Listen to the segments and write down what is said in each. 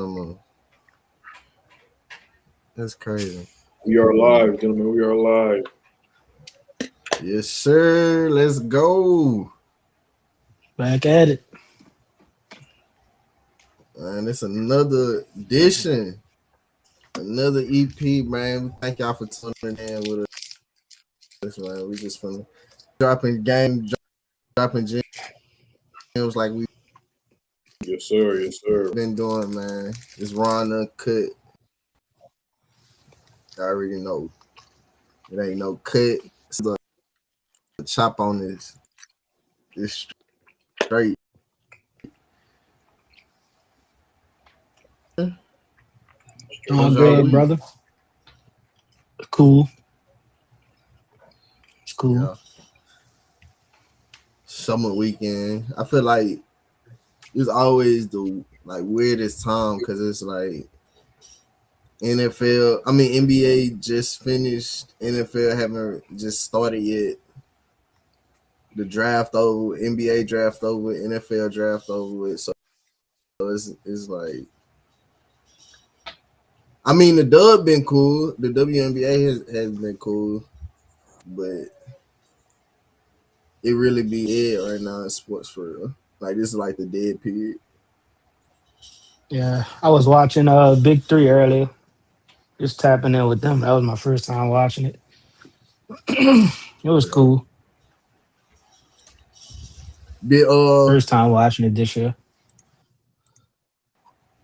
more. That's crazy. We are live, gentlemen. We are live. Yes, sir. Let's go. Back at it. And it's another edition, another EP, man. We thank y'all for tuning in with us, man. We just finna dropping gems like we Yes, sir. Yes, sir. been doing, man. It's raw and uncut. I already know. It ain't no cut. It's a chop on this. It's straight. Doing great, brother. Cool. It's cool. Yeah. Summer weekend. I feel like it's always the weirdest time because it's like NFL. I mean NBA just finished. NFL haven't just started yet. The draft over, NBA draft over, NFL draft over with. So it's like, I mean the dub been cool. The WNBA has been cool, but it really be it right now in sports for real. Like this is like the dead period. Yeah, I was watching Big Three earlier. Just tapping in with them. That was my first time watching it. It was cool. Did First time watching it this year.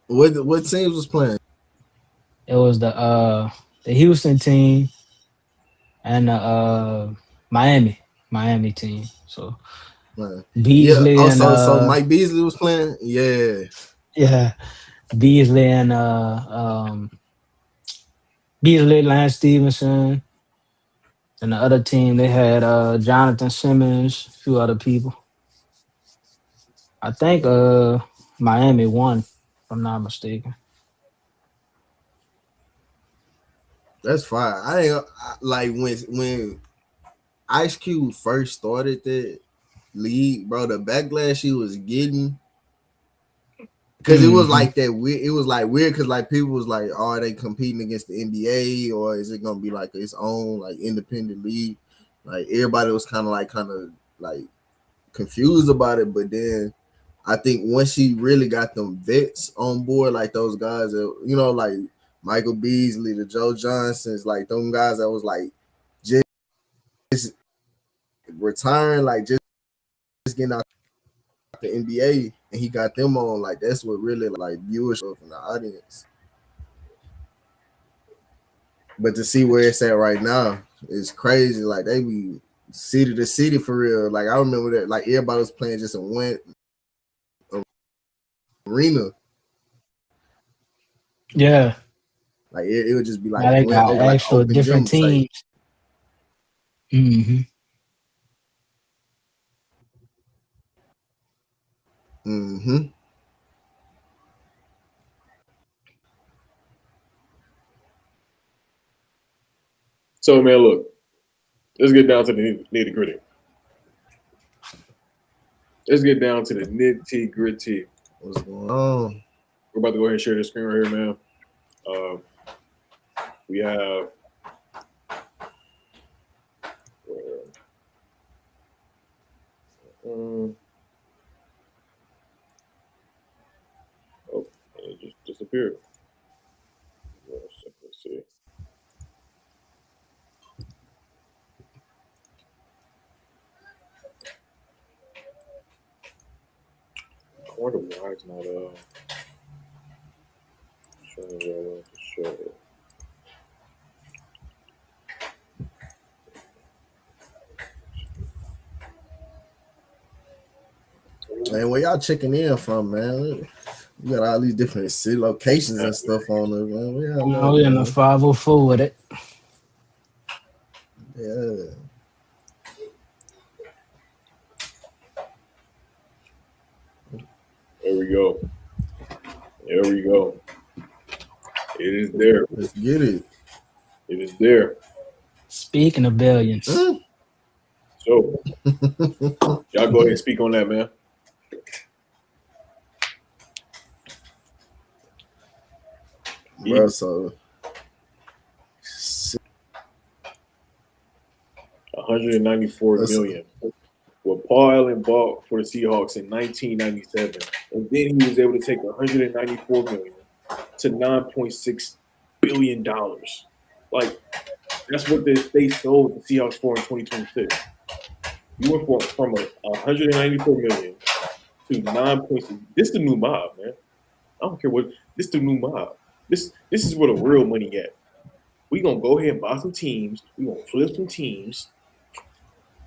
what teams was playing? It was the Houston team and the Miami team. So Man. Beasley Yeah. and So Mike Beasley was playing. Yeah. Beasley and Beasley, Lance Stevenson, and the other team they had Jonathan Simmons, a few other people. I think Miami won, if I'm not mistaken. That's fine. Like when Ice Cube first started that league, bro. The backlash he was getting, because it was like that weird. It was like weird because like people was like, "Oh, are they competing against the NBA or is it gonna be like its own like independent league?" Like everybody was kind of like confused about it, but then I think once he really got them vets on board, like those guys that like Michael Beasley, the Joe Johnsons, like them guys that was like just retiring, like just getting out the NBA, and he got them on. Like that's what really like viewership from the audience. But to see where it's at right now is crazy. Like they be city to city for real. Like I remember that. Like everybody was playing just in one arena. Yeah. Like it would just be like Now they went got over like actual open different gym type. teams. Mm-hmm. Mm-hmm. So, man, look, let's get down to the nitty gritty. Let's get down to the nitty gritty. What's going on? We're about to go ahead and share the screen right here, man. We have oh, it just disappeared. Let's see. I wonder why it's not showing what I want to show. Man, where y'all checking in from, man? We got all these different city locations and stuff on it, man. We're in the 504 with it. Yeah. There we go. There we go. It is there. Let's get it. It is there. Speaking of billions. So, y'all go ahead and speak on that, man. bro. So 194 that's, million. What Paul Allen bought for the Seahawks in 1997, and then he was able to take 194 million to 9.6 billion dollars. Like that's what they sold the Seahawks for in 2026. You went from a 194 million to 9.6. This is the new mob, man. I don't care what. This is the new mob. This is where the real money at. We gonna go ahead and buy some teams. We gonna flip some teams.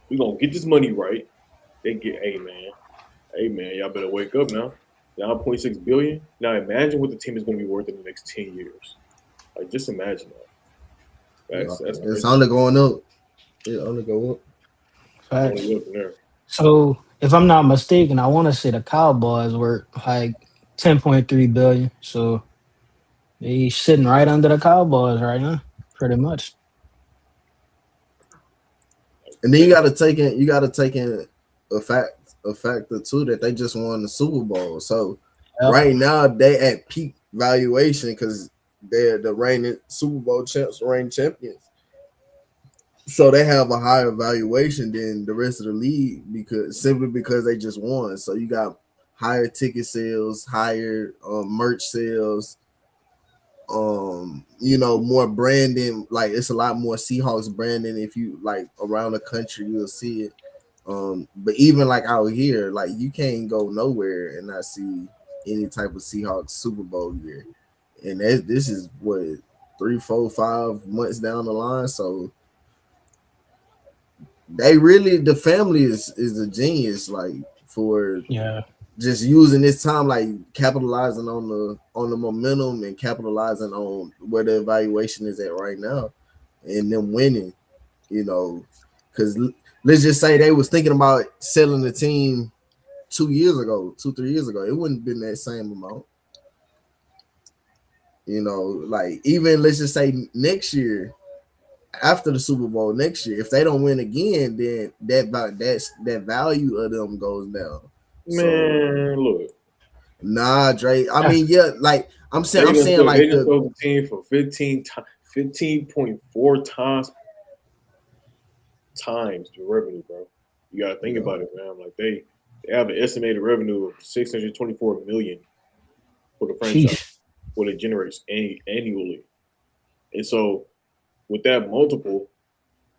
We gonna get this money right. They get, hey man, y'all better wake up now. 9.6 billion. Now imagine what the team is gonna be worth in the next 10 years. Like just imagine that. That's it's crazy. only going up. It only go up. It's only Facts. up from there. So if I'm not mistaken, I want to say the Cowboys were like 10.3 billion. So they sitting right under the Cowboys right now, pretty much. And then They, you gotta take in a factor too that they just won the Super Bowl. So Yep. right now they at peak valuation because they're the reigning Super Bowl champs, reigning champions. So they have a higher valuation than the rest of the league because they just won. So you got higher ticket sales, higher merch sales, more branding. Like it's a lot more Seahawks branding. If you like around the country, you'll see it. But even like out here, like you can't go nowhere and not see any type of Seahawks Super Bowl year. And this is what 3, 4, 5 months down the line. So they really the family is a genius, like for Yeah. just using this time, like capitalizing on the momentum and capitalizing on where the evaluation is at right now, and them winning. You know, because let's just say they was thinking about selling the team 2 years ago, 2 3 years ago, it wouldn't have been that same amount. Like even let's just say next year, after the Super Bowl next year, if they don't win again, then that value of them goes down. So man, look, nah, Drake. I mean, yeah, like I'm saying they like done sold the team for 15.4 times the revenue, bro. You gotta think yeah, about it, man. Like they have an estimated revenue of 624 million for the franchise, Sheesh. what it generates annually. And so with that multiple,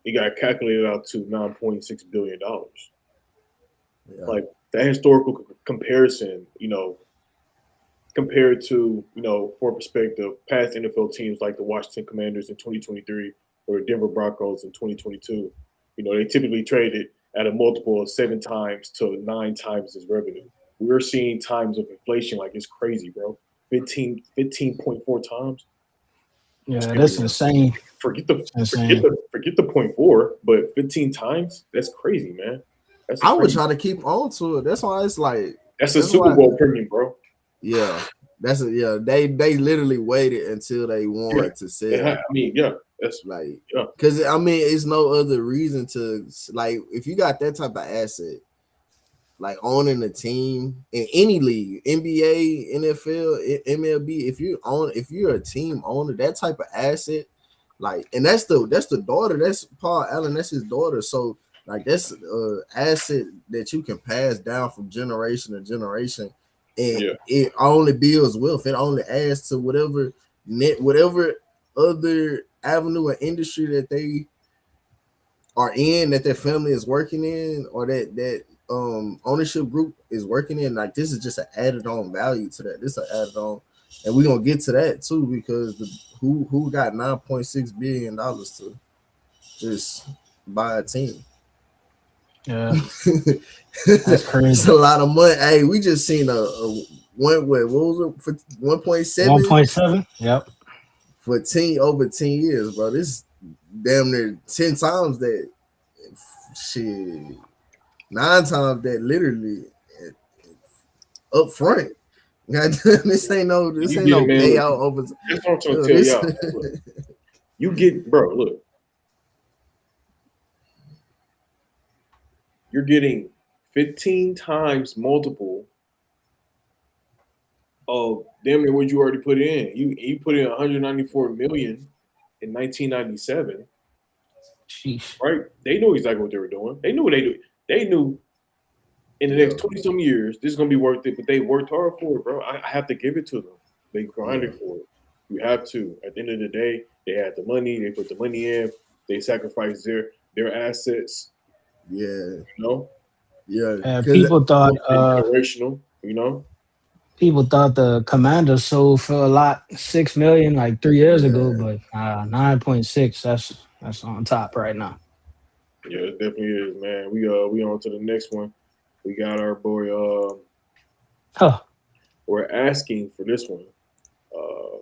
it got calculated out to $9.6 billion. yeah, Like that historical comparison, compared to, for perspective, past NFL teams like the Washington Commanders in 2023 or the Denver Broncos in 2022, they typically traded at a multiple of 7 times to 9 times this revenue. We're seeing times of inflation like it's crazy, bro. 15.4 times. Yeah, Excuse me, that's man. insane. Forget the forget Insane. the forget the point four, but 15 times, that's crazy, man. That's a I would crazy. try to keep on to it. That's why it's like That's a that's Super why Bowl premium, bro. yeah. Yeah. They literally waited until they Yeah. won to sell. I mean, yeah, that's Like, yeah, because I mean, it's no other reason to like if you got that type of asset, like owning a team in any league, NBA, NFL, MLB. If you're a team owner, that type of asset, like, and that's the daughter. That's Paul Allen. That's his daughter. So like that's asset that you can pass down from generation to generation, and yeah, it only builds wealth. It only adds to whatever other avenue or industry that they are in, that their family is working in, or that ownership group is working in. Like this is just an added on value to that. This is an added on, and we're gonna get to that too because who got $9.6 billion to just buy a team. Yeah, that's It's a crazy. lot of money. Hey, we just seen a what was it for 1.7 1.7. Yep. for 10 over 10 years, bro. This is damn near 10 times that shit. 9 times that literally up front. God, this you ain't get no man. Look, payout over. that's what I'm trying to tell This y'all. Man. Look, you get, bro. Look, you're getting 15 times multiple of damn near what you already put in. You put in 194 million in 1997, Sheesh. right? They knew exactly what they were doing. They knew what they do. They knew in the Yeah, next 20 some years this is gonna be worth it. But they worked hard for it, bro. I have to give it to them. They yeah, grinded for it. You have to. At the end of the day, they had the money. They put the money in. They sacrificed their assets. yeah, You know, yeah. Because People thought and generational. You know, the commander sold for a lot, 6 million like 3 years ago, yeah, but 9.6. That's on top right now. yeah, it definitely is, man. We on to the next one. We got our boy. Huh. We're asking for this one. Uh,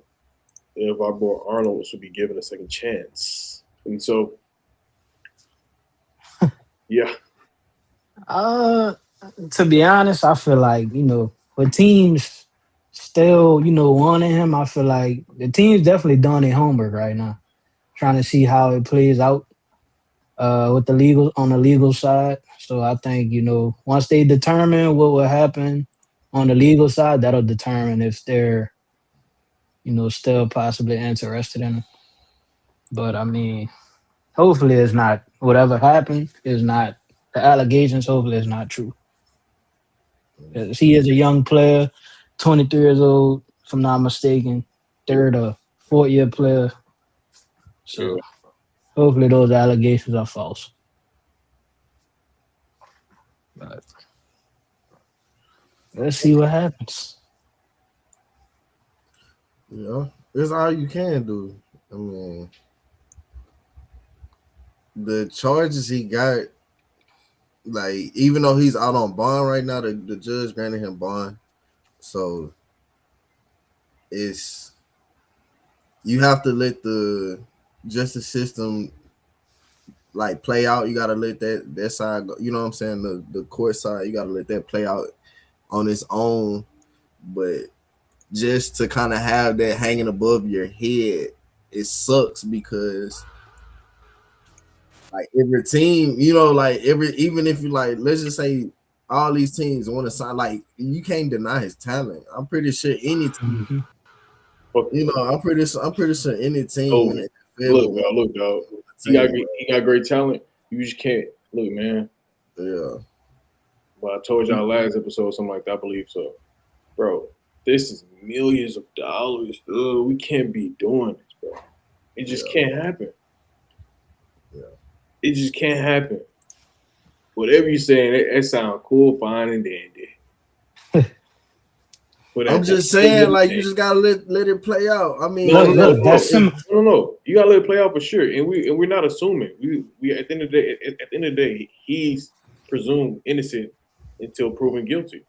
if our boy Arnold should be given a second chance, and so yeah, Uh, to be honest, I feel like with teams still wanting him, I feel like the team's definitely doing their homework right now, trying to see how it plays out with the legal on the legal side. So I think once they determine what will happen on the legal side, that'll determine if they're still possibly interested in him. But I mean, hopefully it's not whatever happened is not the allegations. Hopefully it's not true. 'Cause he is a young player, 23 years old, if I'm not mistaken, yeah, third or fourth year player. yeah. So hopefully those allegations are false. But let's see what happens. it's all you can do. I mean, the charges he got, like, even though he's out on bond right now, the judge granted him bond. So it's you have to let the justice system like play out. You gotta let that side go. You know what I'm saying? The court side, you gotta let that play out on its own. But just to kind of have that hanging above your head, it sucks because like every team, like every even if you like, let's just say all these teams want to sign, like you can't deny his talent. I'm pretty sure any team, Hmm. Fuck yeah. I'm pretty sure any team in Oh, the NFL would want look, dog. to take him. He got great talent. You just can't look, man. Yeah, But I told y'all last episode something like that. I believe so, bro. This is millions of dollars. Ugh, we can't be doing this, bro. It just yeah, can't happen. yeah. It just can't happen. Whatever you're saying, it sounds cool, fine, and dandy. But I'm at the just end of saying, the like you day, just gotta let it play out. I no, no, Look, mean, no, look, no, that's if some. no, no, no. You gotta let it play out for sure. And we're not assuming. We at the end of the day, at the end of the day, he's presumed innocent until proven guilty.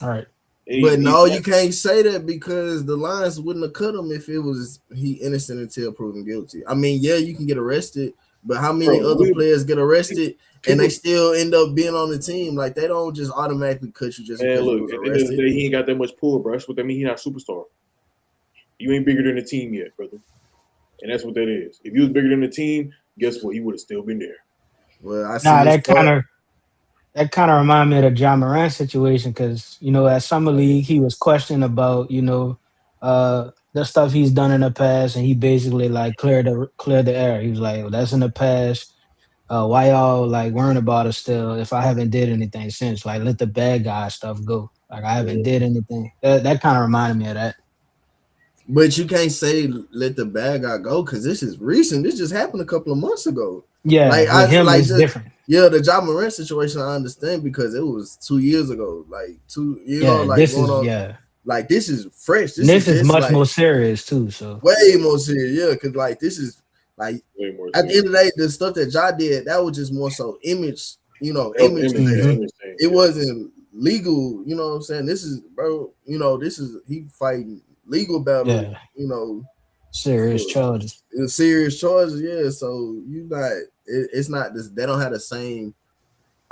All right. And but he's no, not. you can't say that because the Lions wouldn't have cut him if it was he innocent until proven guilty. I mean, yeah, you can get arrested, but how many Bro, other players get arrested and they people, still end up being on the team? Like they don't just automatically cut you just man, because you look, was at the end of the arrested. day, he ain't got that much pull, bro. That's what that mean. He's not a superstar. You ain't bigger than the team yet, brother. And that's what that is. If you was bigger than the team, guess what? He would have still been there. Well, I see Nah, his part. that kind of remind me of the John Moran situation because at Summer League he was questioned about the stuff he's done in the past, and he basically like cleared the air. He was like, well, "That's in the past. Why y'all like worrying about it still? If I haven't did anything since, like let the bad guy stuff go. Like I haven't Yeah. did anything." That kind of reminded me of that. But you can't say let the bad guy go because this is recent. This just happened a couple of months ago. Like Yeah, I with him like it's the different. yeah, the John Morant situation I understand because it was 2 years ago. Like Yeah, like this going is on. yeah. Like this is fresh. And This is this is just much like more serious too. So way more serious. Yeah, because like this is like Way more at the serious. end of the day, the stuff that Ja did that was just more so image. That was Image image, yeah, based. hmm image thing. It Yeah. wasn't legal. You know what I'm saying? This is bro. This is he fighting legal battle. yeah, serious For charges. serious charges. Yeah, so you not. It's not this. They don't have the same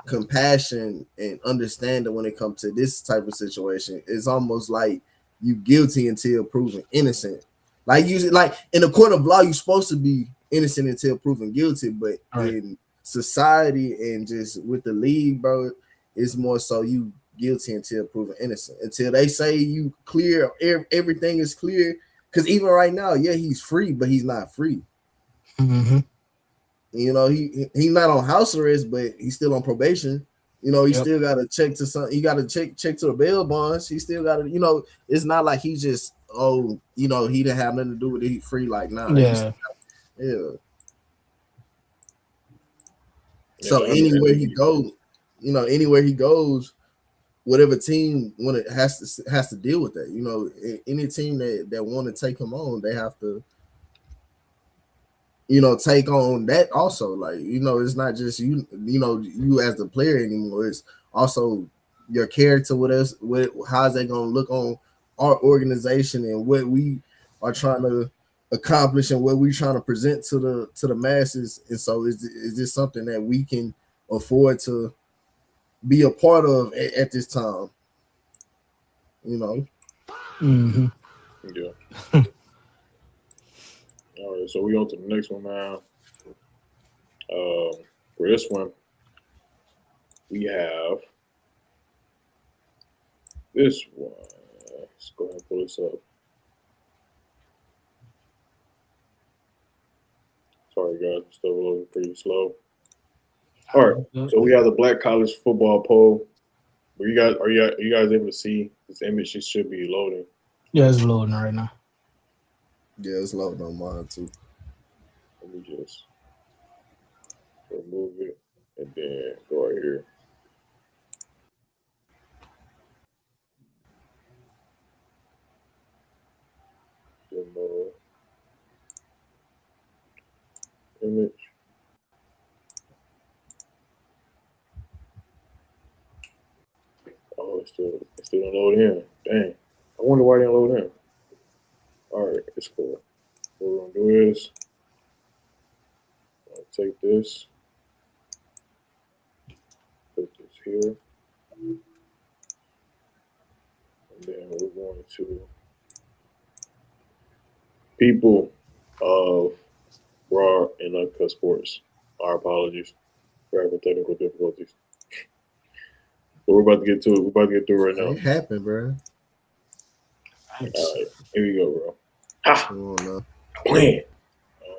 compassion and understanding when it comes to this type of situation. It's almost like you guilty until proven innocent. Like you like in the court of law, you're supposed to be innocent until proven guilty, but All right. in society and just with the league, bro, it's more so you guilty until proven innocent. Until they say you clear, everything is clear. Because even right now, yeah, he's free, but he's not free. Mm-hmm. You know, he's not on house arrest, but he's still on probation. You know, he Yep. still got to check to some. He got to check to the bail bonds. He still got to. You know, it's not like he just he didn't have nothing to do with it. He free like nah. You Yeah. still, yeah. Yeah, So I understand. anywhere he goes, whatever team when it has to deal with that. You know, any team that want to take him on, they have to take on that also. Like, it's not just you as the player anymore. It's also your character with us. How's that gonna look on our organization and what we are trying to accomplish and what we trying to present to the masses. And so is this something that we can afford to be a part of at this time? You know. Mm-hmm. Yeah. All right, so we on to the next one now. For this one, we have this one. Let's go ahead and pull this up. Sorry, guys, I'm still loading pretty slow. All right, so we have the Black College Football poll. Are you guys able to see this image? It should be loading. Yeah, it's loading right now. Yeah, it's loading on mine too. Let me just remove it and then go right here. Demo image. Oh, it's still don't load in. Dang. I wonder why it didn't load in. All right, it's cool. What we're gonna do is I'll take this, put this here, and then we're going to people of raw and uncut sports. Our apologies for having technical difficulties. But we're about to get to it. We're about to get through right now. It happened, bro. Thanks. All right, here we go, bro. Ha! Come on now. Playing.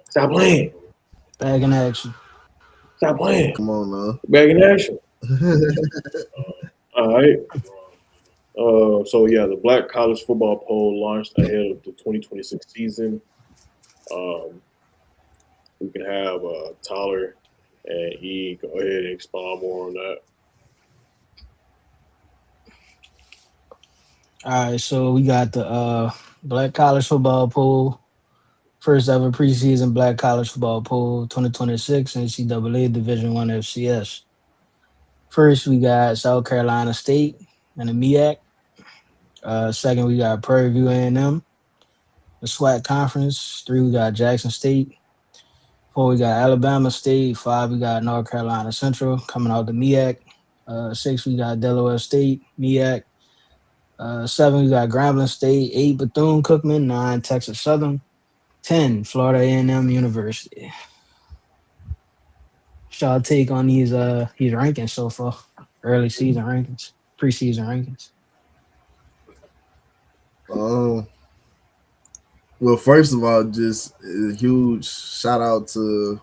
Stop playing. Back in action. Stop playing. Come on Back in action. now. All right. So yeah, the Black College Football Poll launched ahead of the 2026 season. Um, we can have Tyler and E go ahead and expound more on that. All right, so we got the Black College Football Pool, first ever preseason Black College Football Pool 2026 NCAA Division One FCS. First, we got South Carolina State and the MEAC. Second, we got Prairie View A&M, the SWAC Conference. Three, we got Jackson State. Four, we got Alabama State. Five, we got North Carolina Central coming out the MEAC. Six, we got Delaware State, MEAC. Seven, we got Grambling State. Eight, Bethune Cookman. Nine, Texas Southern. 10, Florida A&M University. What's y'all take on these rankings so far? Early season rankings, preseason rankings. um, well, first of all, just a huge shout out to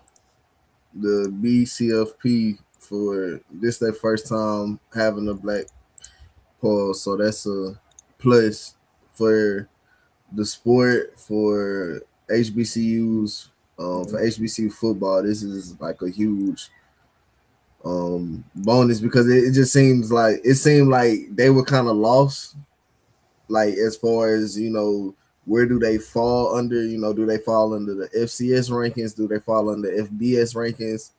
the BCFP for this their first time having a black pause, so that's a plus for the sport for HBCUs. For HBCU football, this is like a huge bonus because it just seemed like they were kind of lost, like as far as where do they fall under, do they fall under the FCS rankings, do they fall under FBS rankings,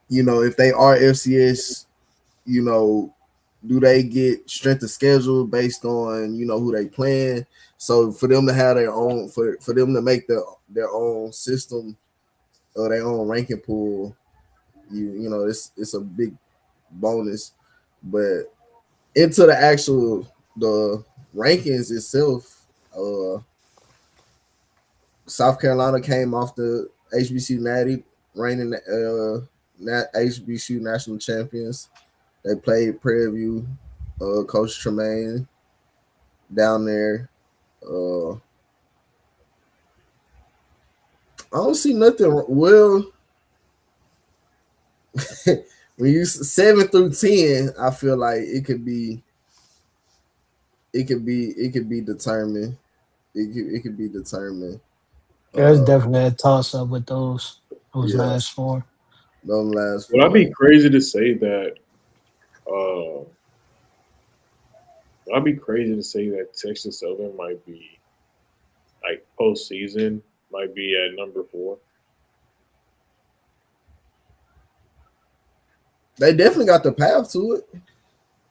if they are FCS, you know do they get strength of schedule based on who they playing. So for them to have their own, for them to make their own system or their own ranking pool, it's a big bonus. But into the rankings itself, South Carolina came off the HBCU Natty, reigning HBCU national champions. They played Prairie View. Coach Tremaine down there. I don't see nothing. Well, when you 7 through 10, I feel like it could be determined. It could be determined. There's Uh, definitely a toss up with those yeah, last four. them last Would I be four. crazy to say that? Uh, would I be crazy to say that Texas Southern might be like postseason might be at number 4? They definitely got the path to it.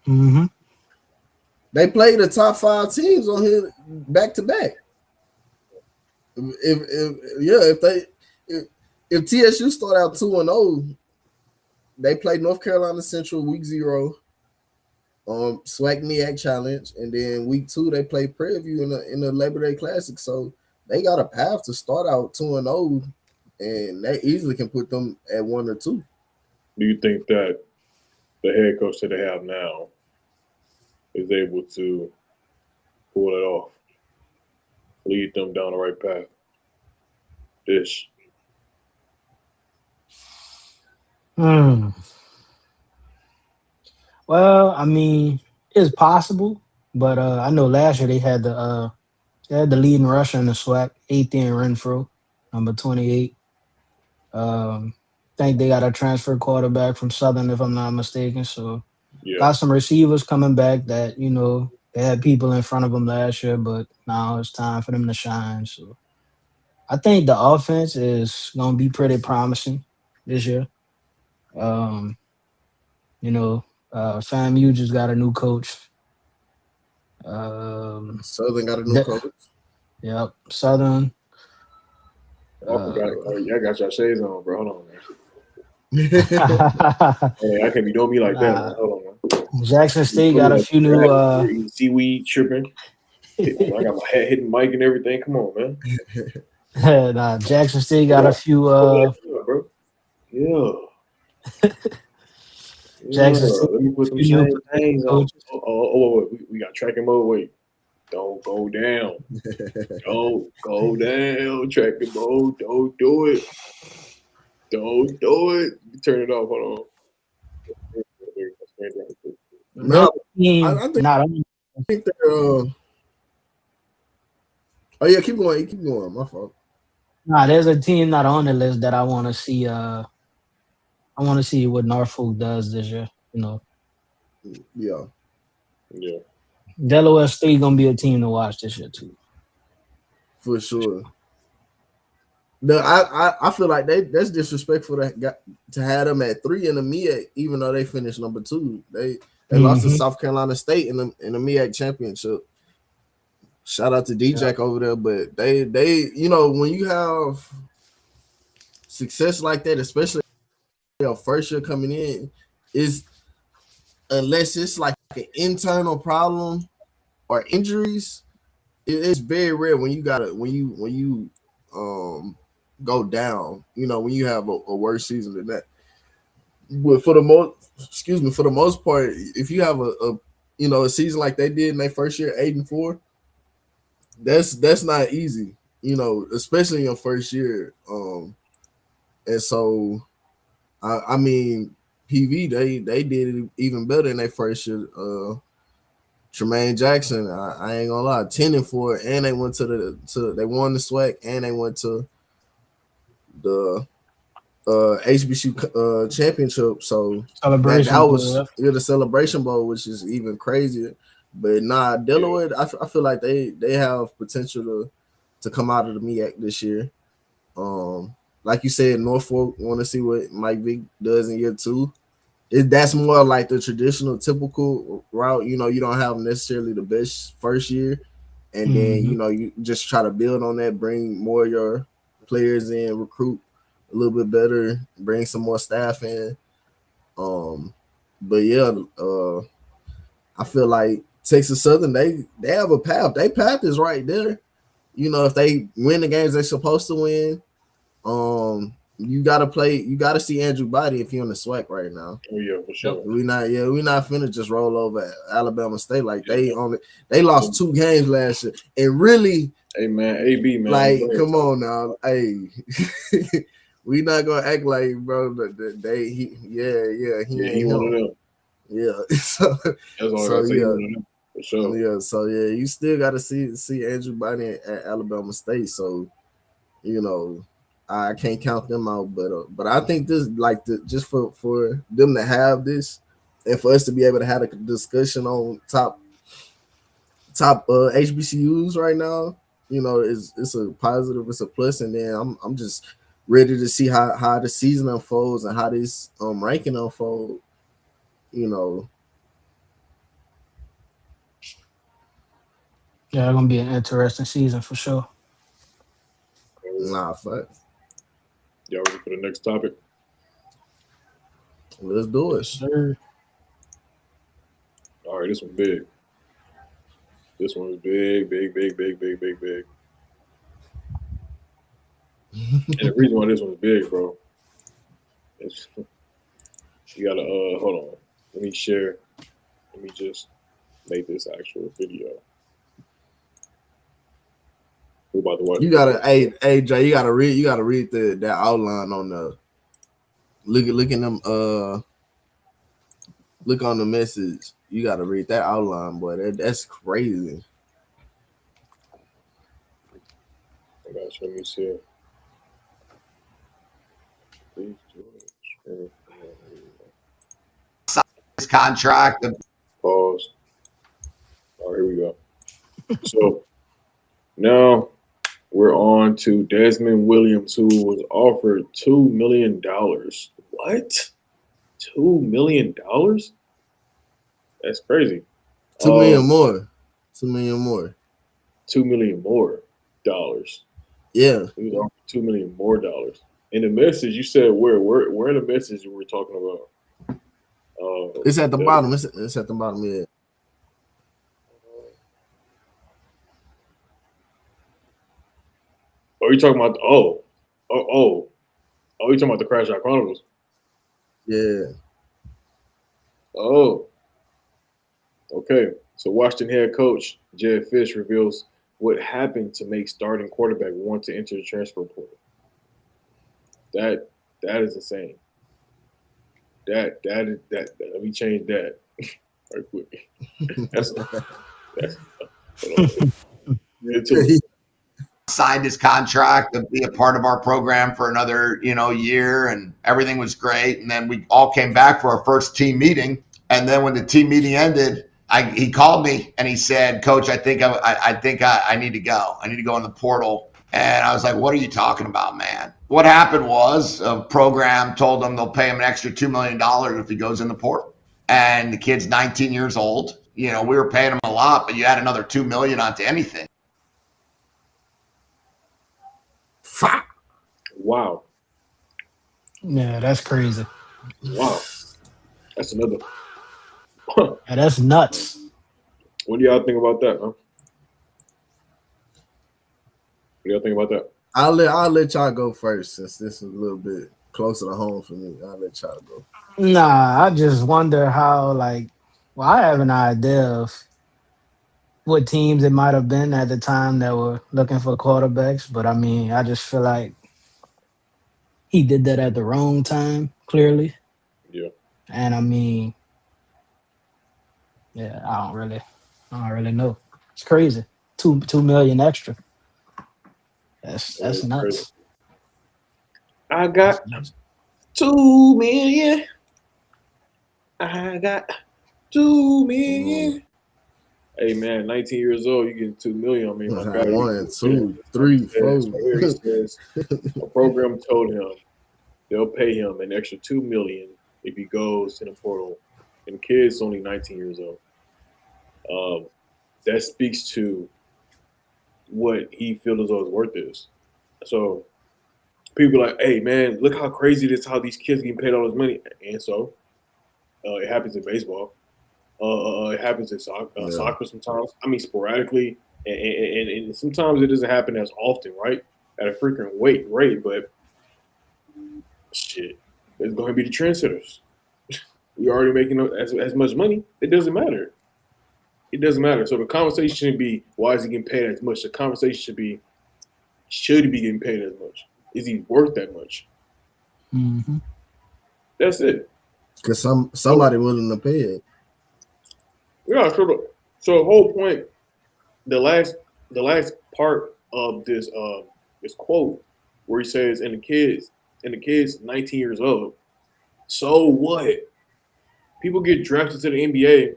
Mm-hmm. They played the top 5 teams on here back to back. If TSU start out 2-0, they played North Carolina Central week 0, SWAC MEAC Challenge, and then week 2 they play Prairie View in the Labor Day Classic. So they got a path to start out 2-0, and they easily can put them at 1 or 2. Do you think that the head coach that they have now is able to pull it off, lead them down the right path? This Hmm. Well, I mean, it's possible, but I know last year they had the leading rusher in the SWAC, Athian Renfro, number 28. Think they got a transfer quarterback from Southern, if I'm not mistaken. So yeah. got some receivers coming back that they had people in front of them last year, but now it's time for them to shine. So I think the offense is gonna be pretty promising this year. Um, you know, FAMU just got a new coach. Um, Southern got a new the, coach. yep, Southern. Oh, I forgot. Uh, Oh, yeah, I got your shades on, bro. Hold on, man. Hey, I can't be doing me like that, man. nah, Hold on, man. Jackson You State put me got a like few new. dragon here, eating seaweed, tripping. I got my head hitting mic and everything. Come on, man. Nah, Jackson State got a Hold few. on. Yeah, bro. Yeah. Yeah. Jackson State Let me got put a some few new same things on. coaches. Wait. We got tracking mode. Wait. Don't go down. Don't go down. Tracking mode. Don't do it. Don't do it. Turn it off. Hold on. There's No, a I, team I think not on. think they're. Oh yeah, keep going. Keep going. My fault. Nah, there's a team not on the list that I want to see. I want to see what Norfolk does this year. Yeah, Yeah. Delaware State gonna be a team to watch this year too. for sure. No, I feel like that's disrespectful to have them at 3 in the MEAC, even though they finished number 2. They lost to Mm-hmm. South Carolina State in the MEAC championship. Shout out to Yeah. D-Jack over there, but they when you have success like that, especially your first year coming in, is unless it's like an internal problem or injuries, it's very rare when you gotta when you go down. When you have a worse season than that. But for the most part, if you have a season like they did in their first year, 8-4, that's not easy. Especially in your first year. And so I mean, PV they did it even better in their first year. Tremaine Jackson, I ain't gonna lie, 10-4, and they went they won the SWAC, and they went to the HBCU championship. So that Celebration was boy. the Celebration Bowl, which is even crazier. But nah, Yeah. Delaware, I feel like they have potential to come out of the MEAC this year. Like you said, Norfolk want to see what Mike Vick does in year 2. That's more like the traditional, typical route. You don't have necessarily the best first year, and then Mm-hmm. you just try to build on that, bring more of your players in, recruit a little bit better, bring some more staff in. Um, but yeah, I feel like Texas Southern they have a path. Their path is right there. If they win the games they're supposed to win, you gotta play. You gotta see Andrew Body if you're on the SWAC right now. Oh yeah, for sure. We not finna just roll over at Alabama State like they lost 2 games last year and really. Hey man, AB man, like come on now, hey, we not gonna act like bro he he one of them. Yeah, so that's all I gotta say. He one of them for sure. Yeah, so yeah, you still got to see Andrew Bynum at Alabama State. So you know, I can't count them out, but I think this like just for them to have this and for us to be able to have a discussion on top HBCUs right now, you know, it's a positive, it's a plus, and then I'm just ready to see how the season unfolds and how this ranking unfold. You know. Yeah, it's gonna be an interesting season for sure. Nah, fuck. Y'all ready for the next topic? Let's do it. Yes, sir. All right, this one's big. This one is big. And the reason why this one's big, bro, is you gotta hold on. Let me share. Let me just make this actual video. We're about to watch. You gotta, hey Jay, you gotta read that outline on the look in them look on the message. You gotta read that outline, boy. That's crazy. I gotta show me see it. Please do it. This contract. Pause. All right, here we go. So now we're on to Desmond Williams, who was offered $2 million. What? $2 million? That's crazy. 2 million more. 2 million more. $2 million more dollars. Yeah. He was offered $2 million more dollars. In the message, you said where in the message you were talking about? It's at the bottom. It's at the bottom. Yeah. Oh, you talking about you talking about the Crash Out Chronicles? Yeah. Oh. Okay. So Washington head coach Jed Fish reveals what happened to make starting quarterback want to enter the transfer portal. That is insane. That let me change that right quick. That's Signed his contract to be a part of our program for another, year, and everything was great. And then we all came back for our first team meeting. And then when the team meeting ended, he called me and he said, "Coach, I think I need to go. I need to go in the portal." And I was like, "What are you talking about, man?" What happened was a program told him they'll pay him an extra $2 million if he goes in the portal. And the kid's 19 years old. We were paying him a lot, but you add another $2 million onto anything. Wow. Yeah, that's crazy. Wow. That's another. Yeah, that's nuts. What do y'all think about that, huh? What do y'all think about that? I'll let y'all go first since this is a little bit closer to home for me. I'll let y'all go. Nah, I just wonder how, I have an idea of what teams it might have been at the time that were looking for quarterbacks, but I mean, I just feel like he did that at the wrong time, clearly. Yeah. And I mean, yeah, I don't really know. It's crazy. Two million extra. That's nuts. Crazy. I got 2 million. I got 2 million. Hey man, 19 years old, you getting 2 million. I mean, my God. 1, 2, 3, 4. He says a program told him they'll pay him an extra 2 million if he goes to the portal. And the kid's only 19 years old. That speaks to what he feels as though his worth is. So people are like, hey man, look how crazy it is how these kids getting paid all this money. And so it happens in baseball. It happens in soccer sometimes. I mean, sporadically, and sometimes it doesn't happen as often, right? At a freaking rate. But Shit, it's going to be the trendsetters. We already making as much money. It doesn't matter. It doesn't matter. So the conversation shouldn't be why is he getting paid as much. The conversation should he be getting paid as much? Is he worth that much? Mm-hmm. That's it. Because So somebody willing to pay it. yeah, so the whole point, the last part of this quote where he says, and the kids 19 years old. So what? People get drafted to the NBA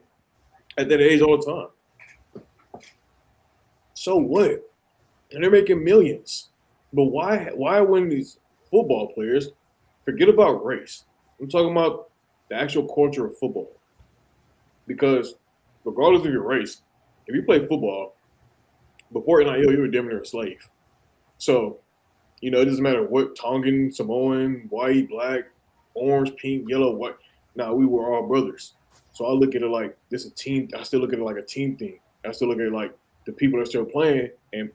at that age all the time. So what? And they're making millions. But why when these football players forget about race? I'm talking about the actual culture of football. Because regardless of your race, if you play football, before NIL, you were damn near a slave. So, it doesn't matter what Tongan, Samoan, white, black, orange, pink, yellow, white. Nah, we were all brothers. So I look at it like this a team. I still look at it like a team thing. I still look at it like the people that are still playing and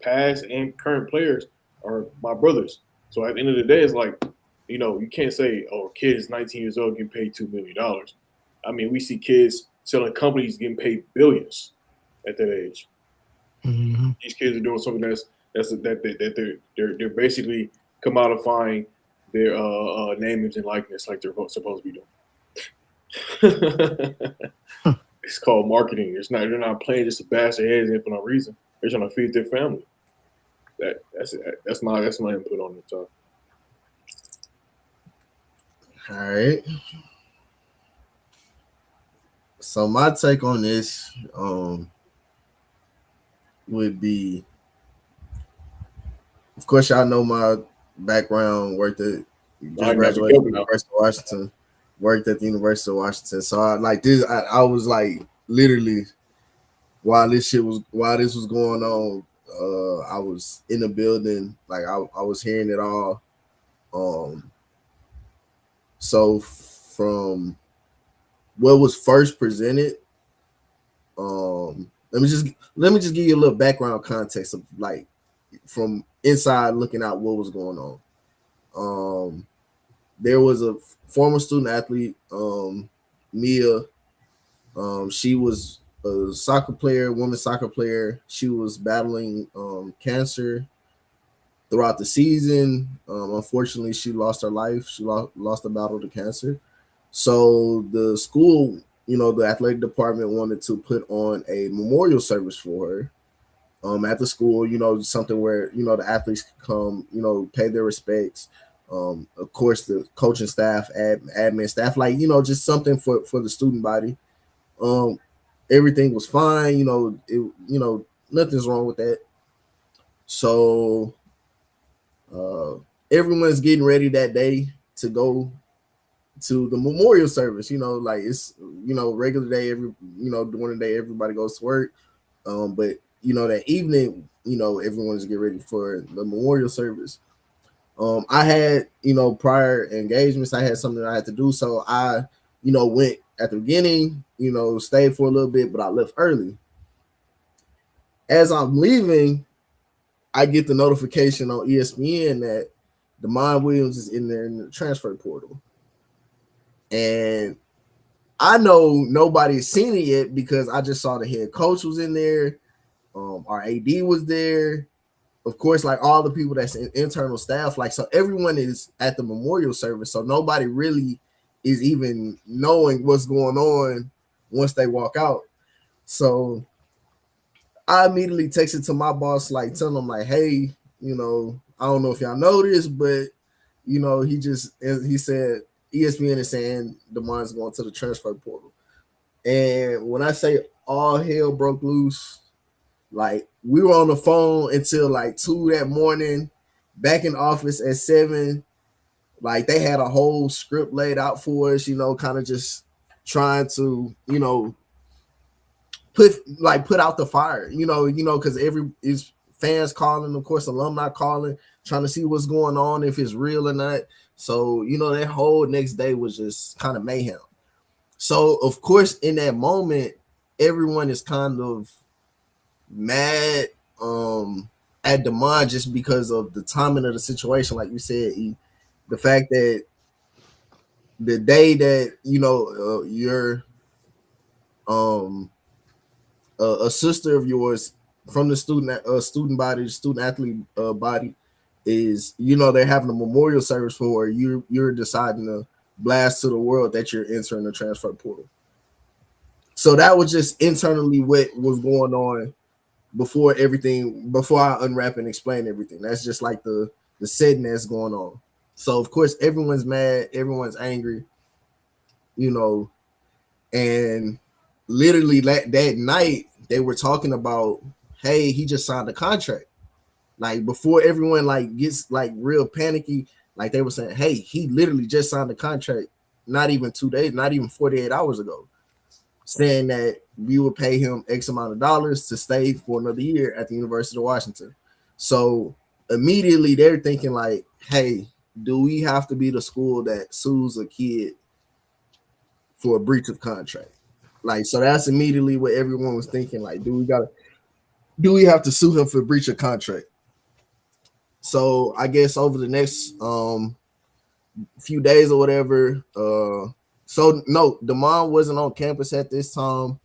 past, and current players are my brothers. So at the end of the day, it's like, you can't say, oh, a kid is 19 years old getting paid $2 million. I mean, we see kids selling companies getting paid billions at that age. Mm-hmm. These kids are doing something that they're basically commodifying their names and likeness like they're supposed to be doing. It's called marketing. They're not playing just to bash their heads in for no reason. They're trying to feed their family. That's my input on it. So. All right. So my take on this would be, of course, y'all know my background. Just I got you graduated from covered the now. University of Washington. Worked at the University of Washington. So I like this. I was like literally while this was going on. I was in the building. Like I was hearing it all. Um, so from what was first presented, let me just give you a little background context of like from inside looking out what was going on. There was a former student athlete, Mia. She was a soccer player, women's soccer player. She was battling cancer throughout the season. Unfortunately, she lost her life. She lost the battle to cancer. So the school, the athletic department wanted to put on a memorial service for her at the school, something where, the athletes could come, pay their respects. Of course, the coaching staff, admin staff, like, just something for the student body. Um, Everything was fine, nothing's wrong with that. So uh, everyone's getting ready that day to go to the memorial service. Like it's regular day. During the day everybody goes to work. But that evening, everyone's getting ready for the memorial service. I had prior engagements. I had something I had to do, so I went at the beginning. Stayed for a little bit, but I left early. As I'm leaving, I get the notification on ESPN that Demond Williams is in there in the transfer portal, and I know nobody's seen it yet because I just saw the head coach was in there. Our AD was there. Of course, like all the people that's in internal staff, like so everyone is at the memorial service. So nobody really is even knowing what's going on once they walk out. So I immediately texted to my boss, like telling him, like, hey, I don't know if y'all know this, but he said ESPN is saying DeMond's going to the transfer portal. And when I say all hell broke loose, like we were on the phone until like 2 that morning, back in office at 7. Like they had a whole script laid out for us, kind of just trying to, put out the fire, because every is fans calling, of course, alumni calling, trying to see what's going on, if it's real or not. So, that whole next day was just kind of mayhem. So, of course, in that moment, everyone is kind of mad at Demond just because of the timing of the situation. Like you said, the fact that the day that your um a sister of yours from the student body, student athlete body is they're having a memorial service for her, you're deciding to blast to the world that you're entering the transfer portal. So that was just internally what was going on before I unwrap and explain everything. That's just like the setting that's going on. So of course everyone's mad, everyone's angry, you know, and literally that night they were talking about, hey, he just signed a contract. Like before everyone like gets like real panicky, like they were saying, hey, he literally just signed a contract not even 2 days, not even 48 hours ago, saying that we would pay him X amount of dollars to stay for another year at the University of Washington. So immediately they're thinking like, hey, do we have to be the school that sues a kid for a breach of contract? Like, so that's immediately what everyone was thinking. Like, do we have to sue him for breach of contract? So I guess over the next few days or whatever, so no, Damon wasn't on campus at this time.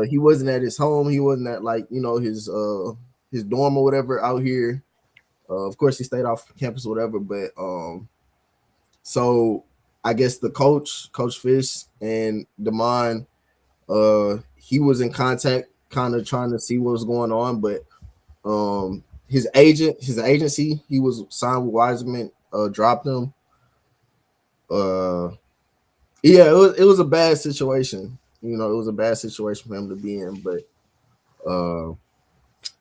He wasn't at his home. He wasn't at like his dorm or whatever out here. Of course, he stayed off campus or whatever. But so I guess the Coach Fish and Damon, he was in contact, kind of trying to see what was going on. But his agency, he was signed with Wiseman, dropped him. Yeah, it was a bad situation. It was a bad situation for him to be in. But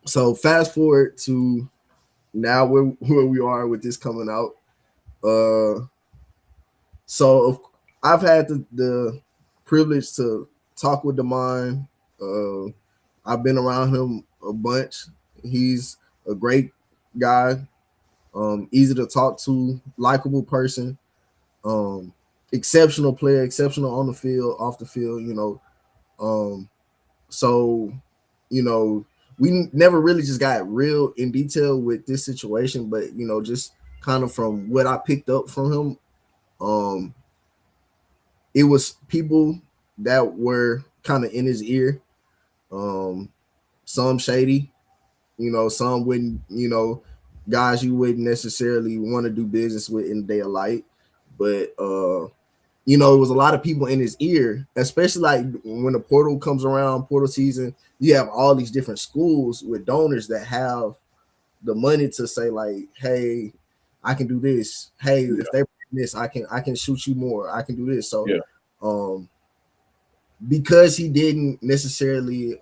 so fast forward to now where we are with this coming out. So I've had the privilege to talk with Damon. I've been around him a bunch. He's a great guy, easy to talk to, likable person, exceptional player, exceptional on the field, off the field. So we never really just got real in detail with this situation, but just kind of from what I picked up from him, it was people that were kind of in his ear. Some shady, some wouldn't, guys you wouldn't necessarily want to do business with in their light. But it was a lot of people in his ear, especially like when the portal comes around, portal season, you have all these different schools with donors that have the money to say like, hey, I can do this. Hey, if they this, I can shoot you more. I can do this. So because he didn't necessarily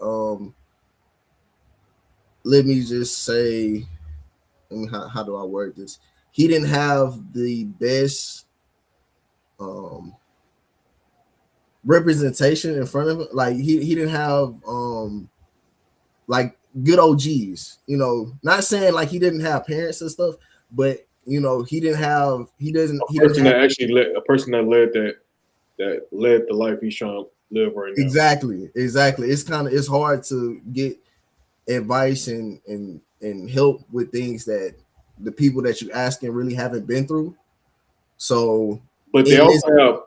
let me just say, how do I word this? He didn't have the best representation in front of him. Like he didn't have like good OGs. Not saying like he didn't have parents and stuff, but he didn't have A person that actually led the life he's trying to live right now. Exactly. It's hard to get advice and help with things that the people that you asking really haven't been through. So, but they also have,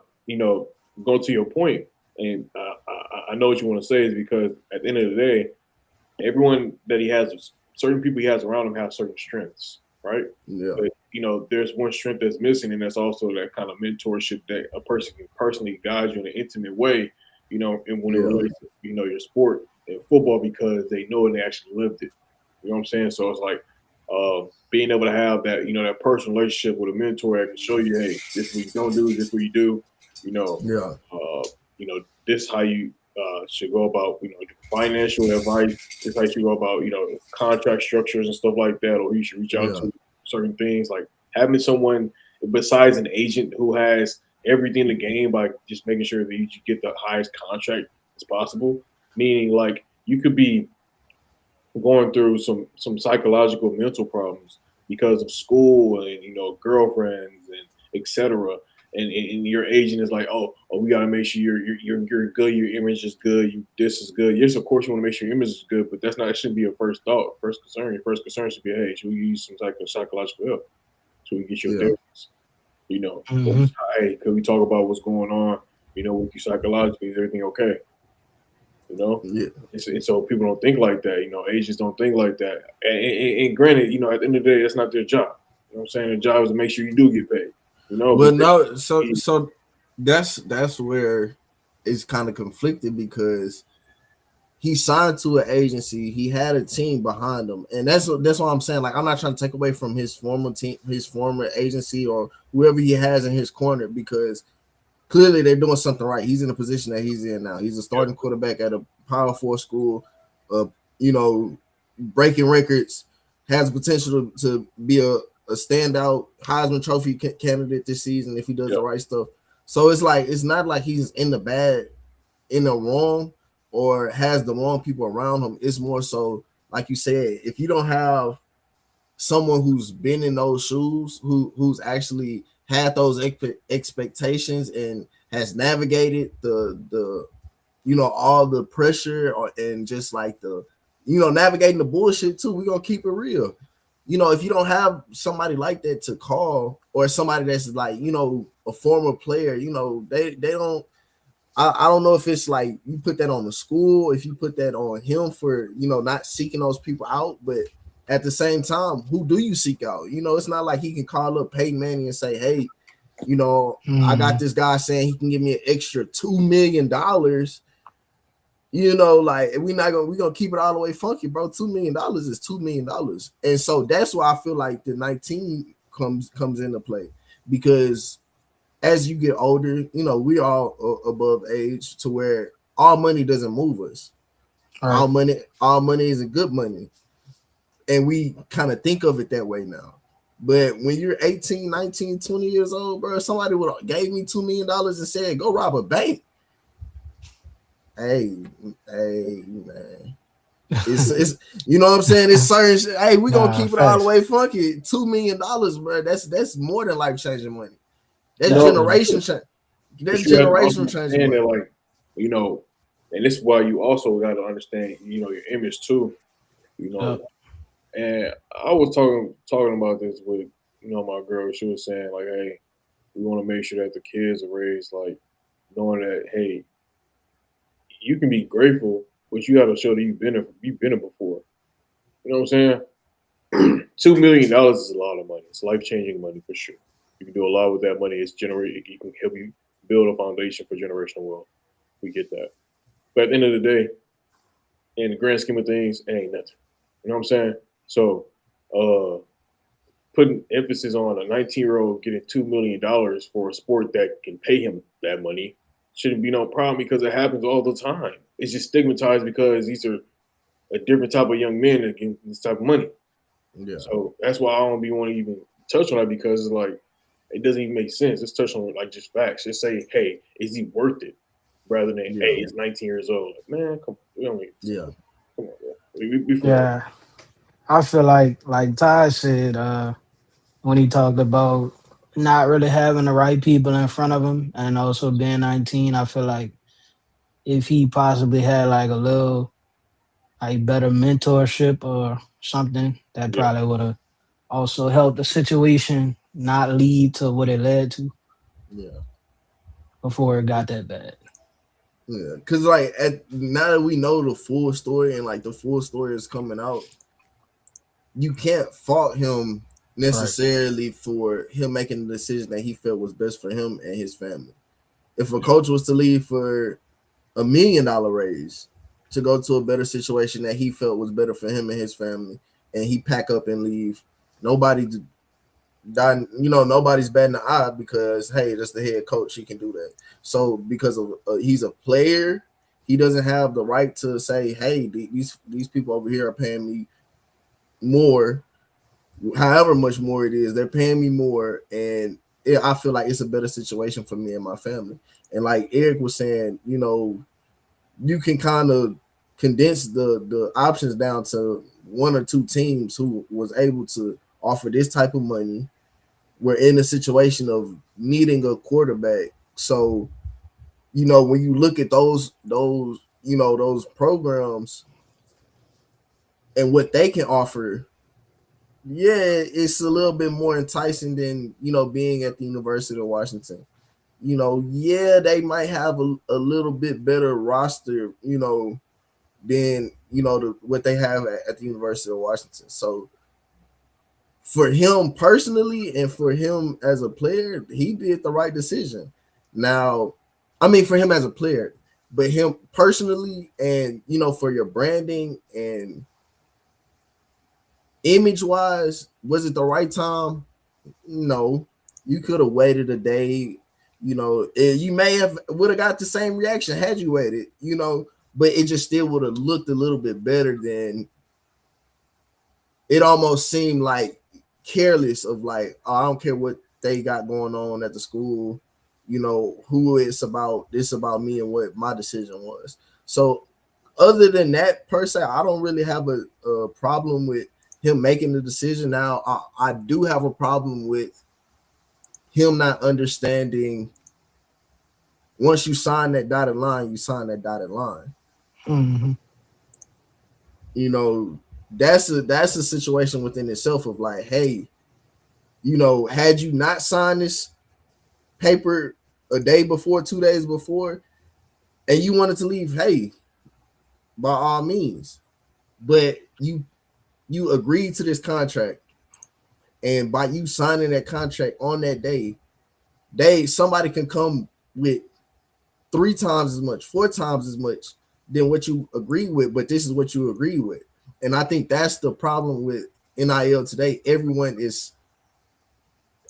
go to your point, and I know what you want to say is because at the end of the day, everyone that he has, certain people he has around him have certain strengths, right? Yeah. But, there's one strength that's missing, and that's also that kind of mentorship that a person can personally guide you in an intimate way, and when it relates to, your sport and football because they know and they actually lived it. You know what I'm saying? So it's like being able to have that, that personal relationship with a mentor that can show you, hey, this is what you don't do, this is what you do, this is how you should go about, financial advice. This is how you should go about, contract structures and stuff like that, or you should reach out to certain things. Like having someone besides an agent who has everything in the game by just making sure that you get the highest contract as possible. Meaning, like you could be going through some psychological mental problems because of school and girlfriends and etc. And your agent is like, oh, we gotta make sure you're good, your image is good, this is good. Yes, of course you want to make sure your image is good, but that's not, it shouldn't be your first thought, first concern. Your first concern should be, hey, should we use some type of psychological help so we get your therapist? Or Hmm. hey, could we talk about what's going on? With you psychologically, is everything okay? You know, Yeah. and so people don't think like that. Agents don't think like that. And granted, at the end of the day, that's not their job. You know what I'm saying? Their job is to make sure you do get paid. Well, But no, so that's where it's kind of conflicted because he signed to an agency. He had a team behind him, and that's what I'm saying. Like, I'm not trying to take away from his former team, his former agency, or whoever he has in his corner, because clearly they're doing something right. He's in the position that he's in now. He's a yeah, starting quarterback at a Power Four school, you know, breaking records, has potential to be a standout Heisman Trophy candidate this season if he does yeah, the right stuff. So it's like it's not like he's in the bad, in the wrong, or has the wrong people around him. It's more so, like you said, if you don't have someone who's been in those shoes, who's actually had those expectations and has navigated the all the pressure, and just like the navigating the bullshit too. We're gonna keep it real. If you don't have somebody like that to call, or somebody that's like a former player, they don't. I don't know if it's like you put that on the school, if you put that on him for not seeking those people out, but at the same time, who do you seek out? It's not like he can call up Peyton Manning and say, "Hey, I got Hmm. this guy saying he can give me an extra $2 million." Like we gonna keep it all the way funky, bro. $2 million is $2 million, and so that's why I feel like the 19 comes into play, because as you get older, we all above age to where all money doesn't move us. Right. All money isn't good money, and we kind of think of it that way now. But when you're 18, 19, 20 years old, bro, somebody would have gave me $2 million and said, "Go rob a bank." Hey, hey, man. It's you know what I'm saying. It's certain shit. Hey, we gonna Nah, keep it all the facts. way funky. $2 million, bro. That's more than life changing money. That's no, for Definitely. sure. generation change. But That's you have to also generation changing understand that, money. like, you know, and this is why you also got to understand, your image too. You know, Yep. and I was talking about this with my girl. She was saying like, hey, we want to make sure that the kids are raised like knowing that, hey, you can be grateful, but you got to show that you've been it before. You know what I'm saying? $2 million is a lot of money. It's life changing money for sure. You can do a lot with that money. It's generate. It can help you build a foundation for generational wealth. We get that. But at the end of the day, in the grand scheme of things, it ain't nothing. You know what I'm saying? So, uh, putting emphasis on a 19-year-old getting $2 million for a sport that can pay him that money shouldn't be no problem because it happens all the time. It's just stigmatized because these are a different type of young men that get this type of money. Yeah, So that's why I don't be want to even touch on that because it's like it doesn't even make sense. Let's touch on like just facts. Just say, hey, is he worth it? Rather than, yeah, hey, he's 19 years old. Like, man, come on, we don't need this. yeah, Come on, bro. We for real. Yeah. I feel like Ty said when he talked about not really having the right people in front of him and also being 19. I feel like if he possibly had like a little like better mentorship or something, that Yeah, probably would have also helped the situation not lead to what it led to yeah. before it got that bad. Yeah, because like now that we know the full story, and like the full story is coming out, you can't fault him Right. necessarily for him making the decision that he felt was best for him and his family. If a yeah, coach was to leave for $1 million raise to go to a better situation that he felt was better for him and his family, and he pack up and leave, nobody nobody's batting the eye, because hey, that's the head coach. He can do that. So because of he's a player, he doesn't have the right to say, hey, these people over here are paying me more, however much more it is. They're paying me more, and I feel like it's a better situation for me and my family. And like Eric was saying, you can kind of condense the options down to one or two teams who was able to offer this type of money. We're in a situation of needing a quarterback. So, when you look at those programs and what they can offer, it's a little bit more enticing than being at the University of Washington. They might have a little bit better roster, than what they have at the University of Washington. So for him personally and for him as a player, he did the right decision. Now, I mean for him as a player, but him personally and for your branding and image wise, was it the right time? No. You could have waited a day. You may have would have got the same reaction had you waited, but it just still would have looked a little bit better than it almost seemed like careless of like, oh, I don't care what they got going on at the school, who it's about, this about me and what my decision was. So other than that, per se, I don't really have a problem with him making the decision. Now, I do have a problem with him not understanding once you sign that dotted line, you sign that dotted line. Mm-hmm. That's a situation within itself of like, hey, had you not signed this paper a day before, 2 days before, and you wanted to leave, hey, by all means. But you agreed to this contract, and by you signing that contract on that day, somebody can come with 3 times as much, 4 times as much than what you agree with, but this is what you agree with. And I think that's the problem with NIL today. Everyone is,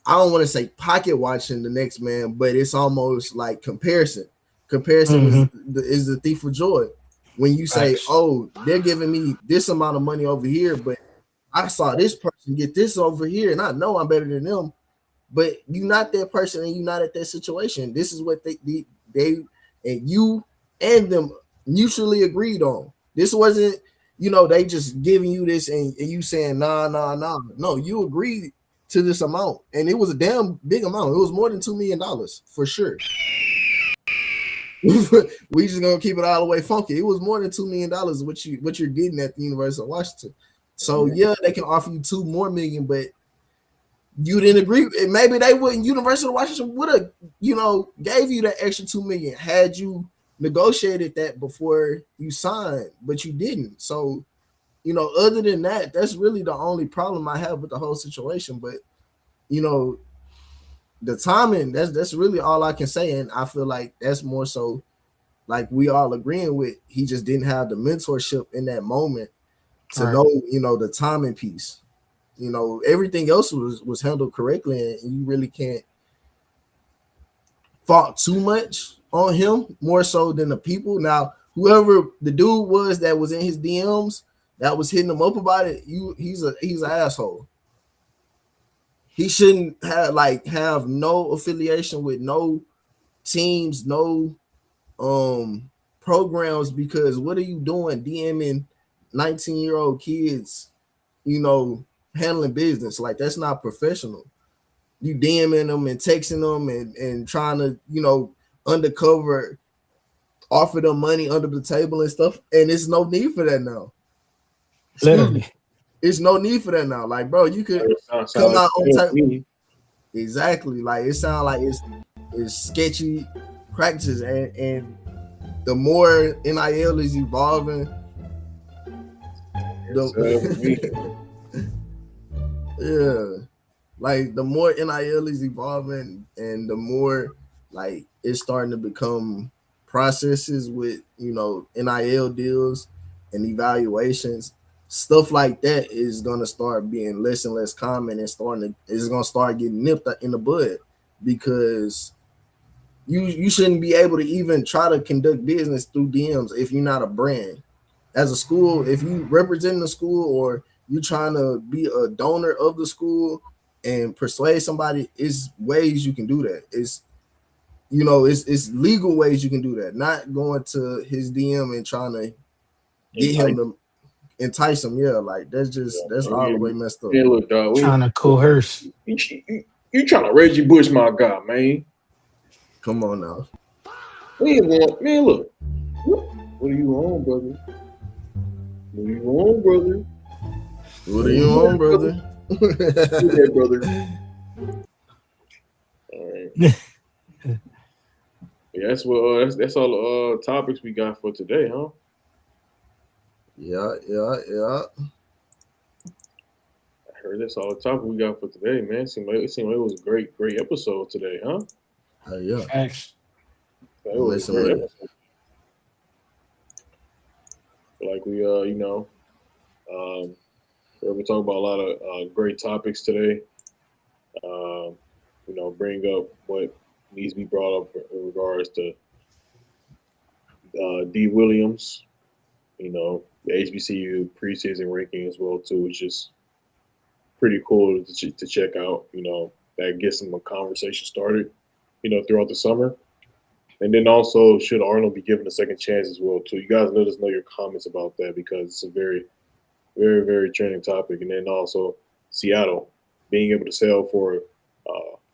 I don't want to say pocket watching the next man, but it's almost like comparison. Comparison is the thief of joy. When you say, oh, they're giving me this amount of money over here, but I saw this person get this over here, and I know I'm better than them. But you're not that person, and you're not at that situation. This is what they and you and them mutually agreed on. This wasn't, they just giving you this and you saying nah. No, you agreed to this amount, and it was a damn big amount. It was more than $2 million for sure. We just gonna keep it all the way funky. It was more than $2 million what you're getting at the University of Washington. So yeah, they can offer you $2 more million, but you didn't agree. Maybe they wouldn't. University of Washington would have, gave you that extra $2 million had you negotiated that before you signed, but you didn't. So, other than that, that's really the only problem I have with the whole situation. But, the timing, that's really all I can say. And I feel like that's more so like we all agreeing with. He just didn't have the mentorship in that moment to know, the timing piece. Everything else was handled correctly, and you really can't fault too much on him, more so than the people. Now, whoever the dude was that was in his DMs that was hitting him up about it, he's an asshole. He shouldn't have no affiliation with no teams, no programs, because what are you doing DMing 19-year-old kids, handling business? Like, that's not professional. You DMing them and texting them and trying to, undercover offer them money under the table and stuff. And it's no need for that now. Excuse me. It's no need for that now. Like, bro, you could come out on time. Exactly. Like, it sounds like it's sketchy practices, and the more NIL is evolving, like the more NIL is evolving, and the more like it's starting to become processes with NIL deals and evaluations, stuff like that is gonna start being less and less common, and it's gonna start getting nipped in the bud, because you shouldn't be able to even try to conduct business through DMs if you're not a brand. As a school, if you represent the school or you're trying to be a donor of the school and persuade somebody, is ways you can do that. It's legal ways you can do that. Not going to his DM and trying to get him to entice him. Yeah, like that's all the way messed up. Yeah, look, dog, trying to coerce. You trying to Reggie Bush, my guy, man. Come on now. Man, look. What are you on, brother? What are you on, brother? What are you on, brother? Okay, brother. All right. Yeah, that's all the topics we got for today, huh? Yeah. I heard that's all the topic we got for today, man. It seemed like it was a great episode today, huh? Yeah. Facts. It was a Listen, great man. episode. Like we um we talk about a lot of great topics today. Um, bring up what needs to be brought up in regards to D Williams. The HBCU preseason ranking as well too, which is pretty cool to check out. That gets some conversation started. Throughout the summer, and then also should Arnold be given a second chance as well too. You guys let us know your comments about that because it's a very trending topic. And then also Seattle being able to sell for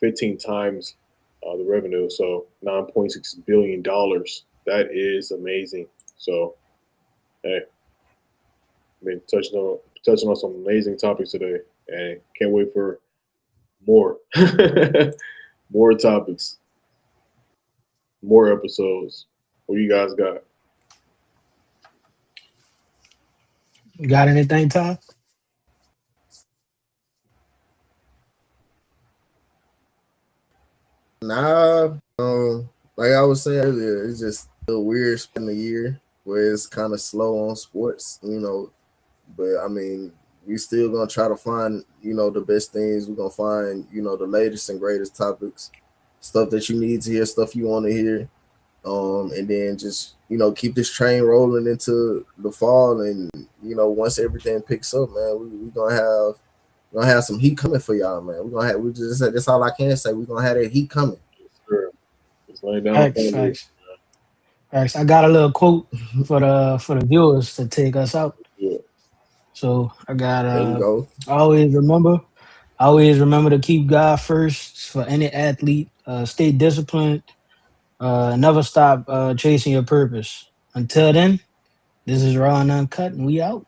15 times the revenue, so $9.6 billion. That is amazing. So hey, touching on some amazing topics today, and can't wait for more, more topics, more episodes. What you guys got? Got anything, Tom? Nah, like I was saying earlier, it's just a weird spend the year where it's kind of slow on sports. But I mean, we still gonna try to find, the best things. We're gonna find, the latest and greatest topics, stuff that you need to hear, stuff you want to hear. And then just, keep this train rolling into the fall. And, once everything picks up, man, we gonna have some heat coming for y'all, man. We just that's all I can say. We're gonna have that heat coming. Sure. Just lay down the Facts, foundation. facts, facts. I got a little quote for the viewers to take us out. Yeah. So I got There you go. always remember, to keep God first for any athlete. Stay disciplined. Never stop chasing your purpose. Until then, this is Raw and Uncut, and we out.